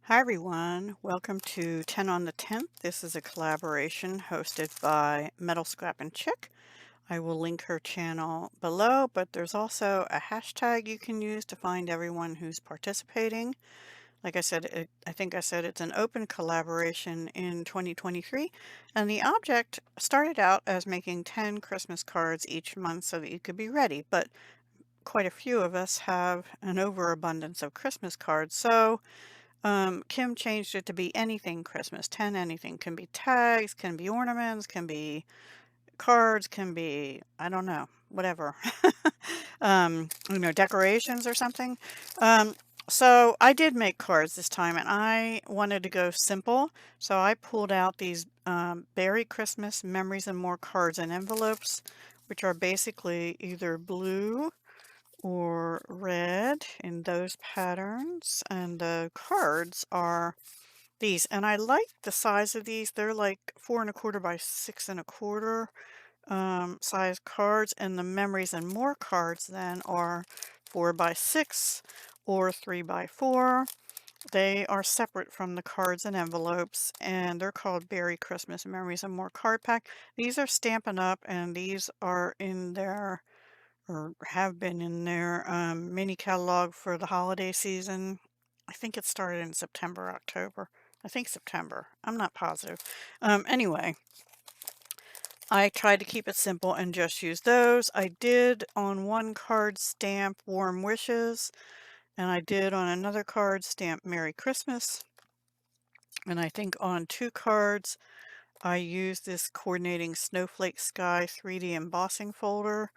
Hi everyone, welcome to 10 on the 10th. This is a collaboration hosted by Metal Scrap and Chick. I will link her channel below, but there's also a hashtag you can use to find everyone who's participating. Like I said, I think I said it's an open collaboration in 2023, and the object started out as making 10 Christmas cards each month so that you could be ready, but quite a few of us have an overabundance of Christmas cards, so Kim changed it to be anything Christmas, 10 anything. Can be tags, can be ornaments, can be cards, can be, I don't know, whatever. Decorations or something. Um, so I did make cards this time and I wanted to go simple. So I pulled out these Berry Christmas Memories and More cards and envelopes, which are basically either blue or red in those patterns, and the cards are these, and I like the size of these. They're like 4¼ by 6¼ size cards, and the Memories and More cards then are 4 by 6 or 3 by 4. They are separate from the cards and envelopes, and they're called Berry Christmas Memories and More card pack. These are Stampin' Up, and these are in their or have been in their mini catalog for the holiday season. I think it started in September, October. I think September. I'm not positive. Anyway, I tried to keep it simple and just use those. I did on one card stamp Warm Wishes, and I did on another card stamp Merry Christmas. And I think on two cards, I used this Coordinating Snowflake Sky 3D embossing folder.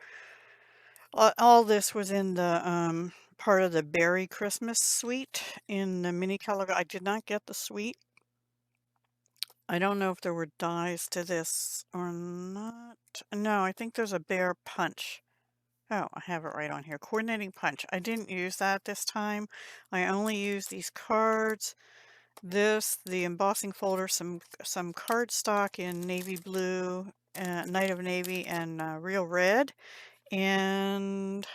All this was in the part of the Berry Christmas suite in the mini catalog. I did not get the suite. I don't know if there were dies to this or not. No, I think there's a bear punch. Oh, I have it right on here. Coordinating punch. I didn't use that this time. I only used these cards. This, the embossing folder, some cardstock in navy blue, Night of Navy, and real red, and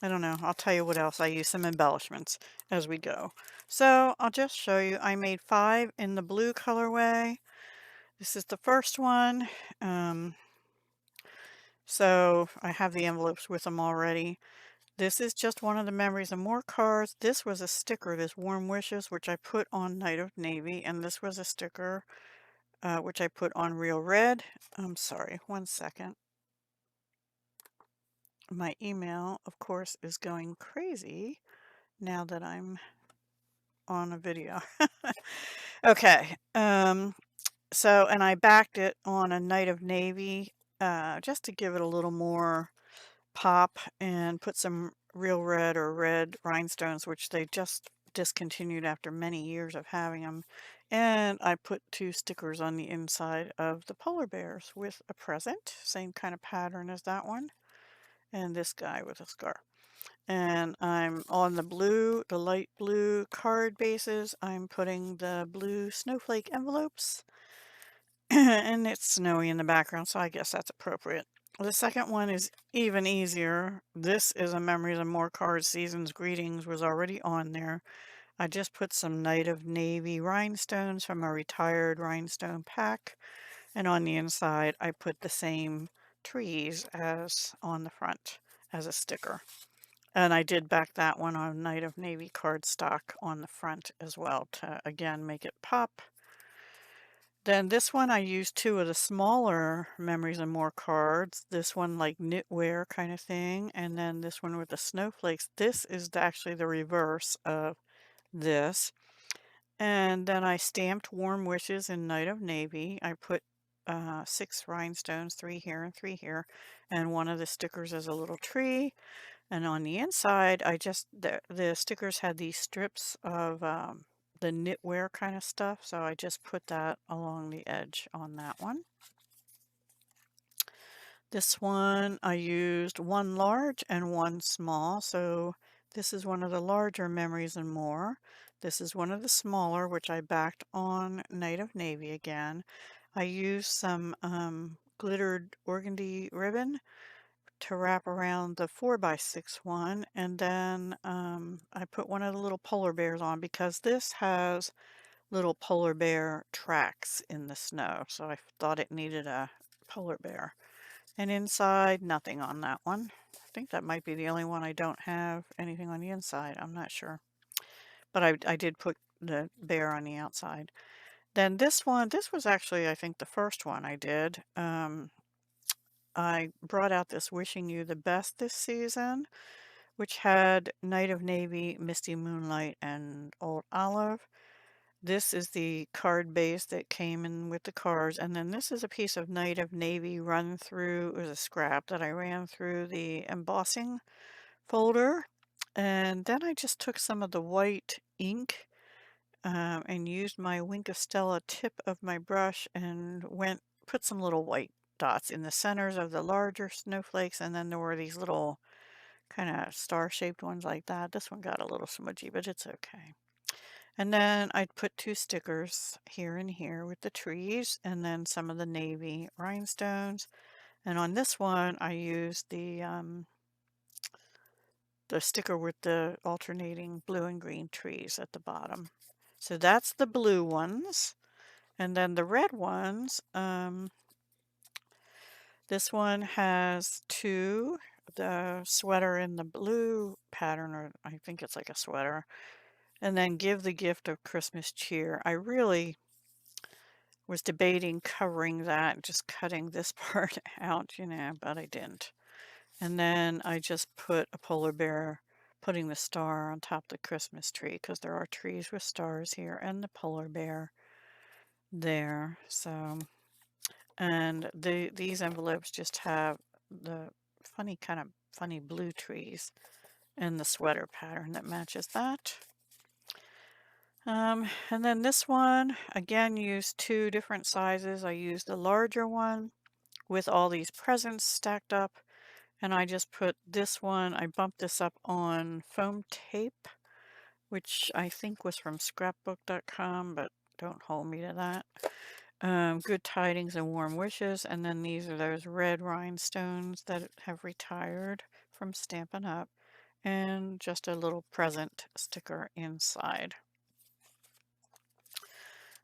I don't know. I'll tell you what else. I use some embellishments as we go. So I'll just show you. I made 5 in the blue colorway. This is the first one. Um, so I have the envelopes with them already. This is just one of the Memories and More cards. This was a sticker, this Warm Wishes, which I put on Night of Navy. And this was a sticker, which I put on Real Red. I'm sorry, one second. My email, of course, is going crazy now that I'm on a video. Okay. And I backed it on a Night of Navy, just to give it a little more pop, and put some real red or red rhinestones, which they just discontinued after many years of having them. And I put 2 stickers on the inside of the polar bears with a present, same kind of pattern as that one, and this guy with a scar. And I'm on the light blue card bases. I'm putting the blue snowflake envelopes, and it's snowy in the background, so I guess that's appropriate. The second one is even easier. This is a Memories and More cards. Season's Greetings was already on there. I just put some Night of Navy rhinestones from a retired rhinestone pack, and on the inside I put the same trees as on the front as a sticker. And I did back that one on Night of Navy cardstock on the front as well to, again, make it pop. Then this one I used 2 of the smaller Memories and More cards. This one like knitwear kind of thing. And then this one with the snowflakes. This is actually the reverse of this. And then I stamped Warm Wishes in Night of Navy. I put 6 rhinestones, 3 here and 3 here. And one of the stickers is a little tree. And on the inside, the stickers had these strips of the knitwear kind of stuff, so I just put that along the edge on that one. This one I used 1 large and 1 small, so this is one of the larger Memories and More. This is one of the smaller, which I backed on Night of Navy again. I used some glittered organdy ribbon to wrap around the 4x6 one, and then I put one of the little polar bears on because this has little polar bear tracks in the snow, so I thought it needed a polar bear. And inside, nothing on that one. I think that might be the only one I don't have anything on the inside. I'm not sure. But I did put the bear on the outside. Then this one, this was actually, I think, the first one I did. I brought out this Wishing You the Best this season, which had Night of Navy, Misty Moonlight, and Old Olive. This is the card base that came in with the cards, and then this is a piece of Night of Navy run through, it was a scrap that I ran through the embossing folder. And then I just took some of the white ink and used my Wink of Stella tip of my brush and put some little white dots in the centers of the larger snowflakes, and then there were these little kind of star-shaped ones like that. This one got a little smudgy, but it's okay. And then I'd put two stickers here and here with the trees, and then some of the navy rhinestones. And on this one, I used the sticker with the alternating blue and green trees at the bottom. So that's the blue ones. And then the red ones, this one has two, the sweater in the blue pattern, or I think it's like a sweater, and then Give the Gift of Christmas Cheer. I really was debating covering that, just cutting this part out, but I didn't. And then I just put a polar bear, putting the star on top of the Christmas tree, because there are trees with stars here, and the polar bear there. So, and these envelopes just have the funny blue trees and the sweater pattern that matches that. And then this one, again, used two different sizes. I used the larger one with all these presents stacked up, and I just put this one, I bumped this up on foam tape, which I think was from scrapbook.com, but don't hold me to that. Good Tidings and Warm Wishes, and then these are those red rhinestones that have retired from Stampin' Up, and just a little present sticker inside.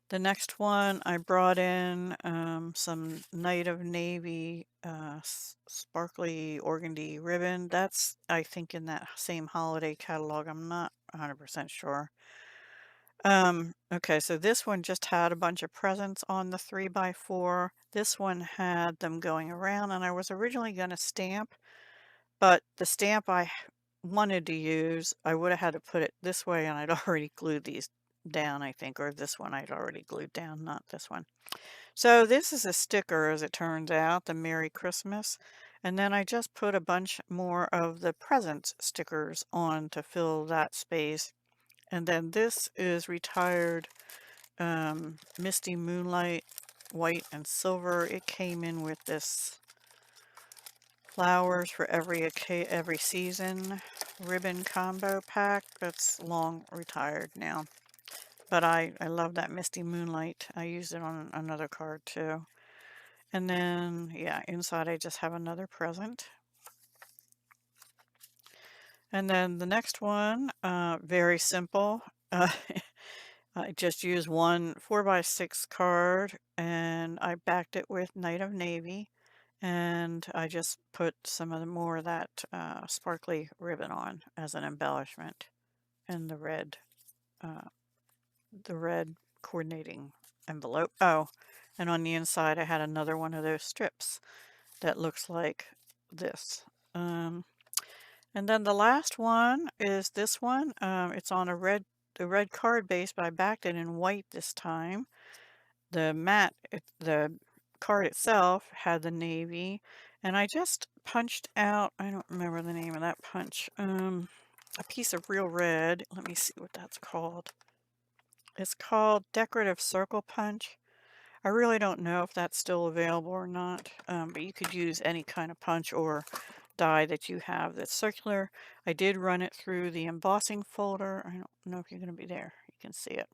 The next one, I brought in some Night of Navy sparkly organdy ribbon. That's, I think, in that same holiday catalog. I'm not 100% sure. Okay, so this one just had a bunch of presents on the 3x4. This one had them going around, and I was originally going to stamp, but the stamp I wanted to use, I would have had to put it this way, and I'd already glued these down, I think, or this one I'd already glued down, not this one. So this is a sticker, as it turns out, the Merry Christmas. And then I just put a bunch more of the present stickers on to fill that space. And then this is retired Misty Moonlight, white and silver. It came in with this flowers for every season ribbon combo pack that's long retired now. But I love that Misty Moonlight. I used it on another card too. And then, yeah, inside I just have another present. And then the next one, very simple. I just used one 4x6 card, and I backed it with Night of Navy. And I just put some of the more of that sparkly ribbon on as an embellishment, and the red coordinating envelope. Oh, and on the inside I had another one of those strips that looks like this. And then the last one is this one. It's on the red card base, but I backed it in white this time. The card itself had the navy, and I just punched out, I don't remember the name of that punch, a piece of real red. Let me see what that's called. It's called Decorative Circle Punch. I really don't know if that's still available or not, but you could use any kind of punch or die that you have that's circular. I did run it through the embossing folder. I don't know if you're going to be there. You can see it.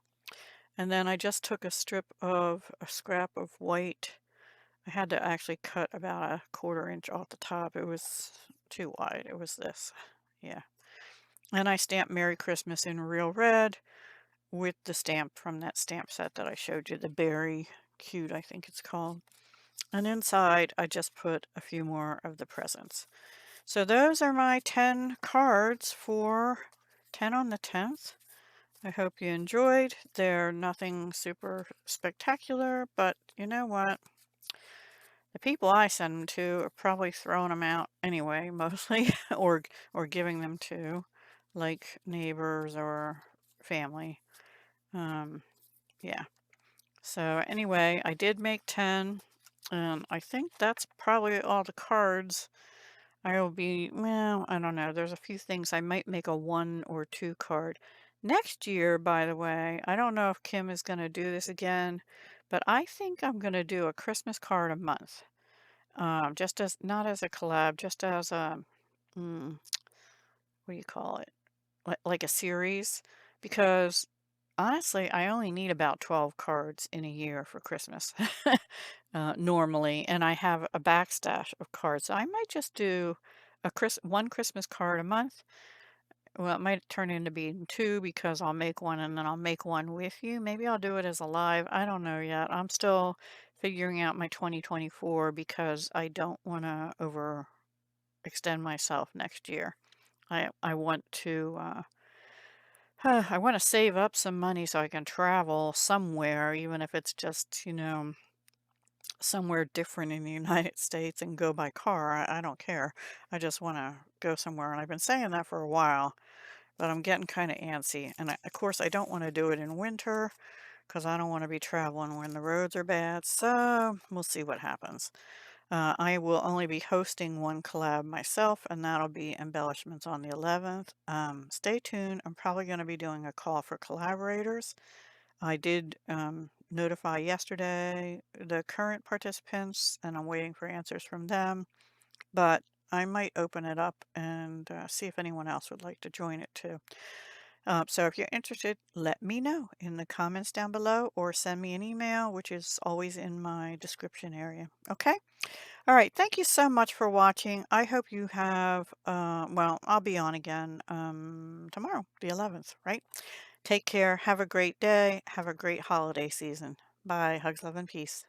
And then I just took a scrap of white I had to actually cut about a 1/4 inch off the top. It was too wide. It was this. Yeah. And I stamped Merry Christmas in real red with the stamp from that stamp set that I showed you, the Berry Cute, I think it's called. And inside, I just put a few more of the presents. So those are my 10 cards for 10 on the 10th. I hope you enjoyed. They're nothing super spectacular, but you know what? The people I send them to are probably throwing them out anyway, mostly, or giving them to, like neighbors or family. Um, yeah. So anyway, I did make 10, and I think that's probably all the cards. I will be, well, I don't know. There's a few things I might make a 1 or 2 card. Next year, by the way, I don't know if Kim is going to do this again, but I think I'm going to do a Christmas card a month. Just as, not as a collab, just as a, mm, what do you call it? Like a series. Because honestly, I only need about 12 cards in a year for Christmas, normally, and I have a backstash of cards. So I might just do one Christmas card a month. Well, it might turn into being two because I'll make one and then I'll make one with you. Maybe I'll do it as a live. I don't know yet. I'm still figuring out my 2024 because I don't want to overextend myself next year. I want to I want to save up some money so I can travel somewhere, even if it's just, somewhere different in the United States and go by car. I don't care. I just want to go somewhere. And I've been saying that for a while, but I'm getting kind of antsy. And of course, I don't want to do it in winter because I don't want to be traveling when the roads are bad. So we'll see what happens. I will only be hosting one collab myself, and that'll be embellishments on the 11th. Stay tuned. I'm probably going to be doing a call for collaborators. I did notify yesterday the current participants, and I'm waiting for answers from them. But I might open it up and see if anyone else would like to join it too. So if you're interested, let me know in the comments down below or send me an email, which is always in my description area. Okay? All right. Thank you so much for watching. I hope you have, well, I'll be on again tomorrow, the 11th, right? Take care. Have a great day. Have a great holiday season. Bye. Hugs, love, and peace.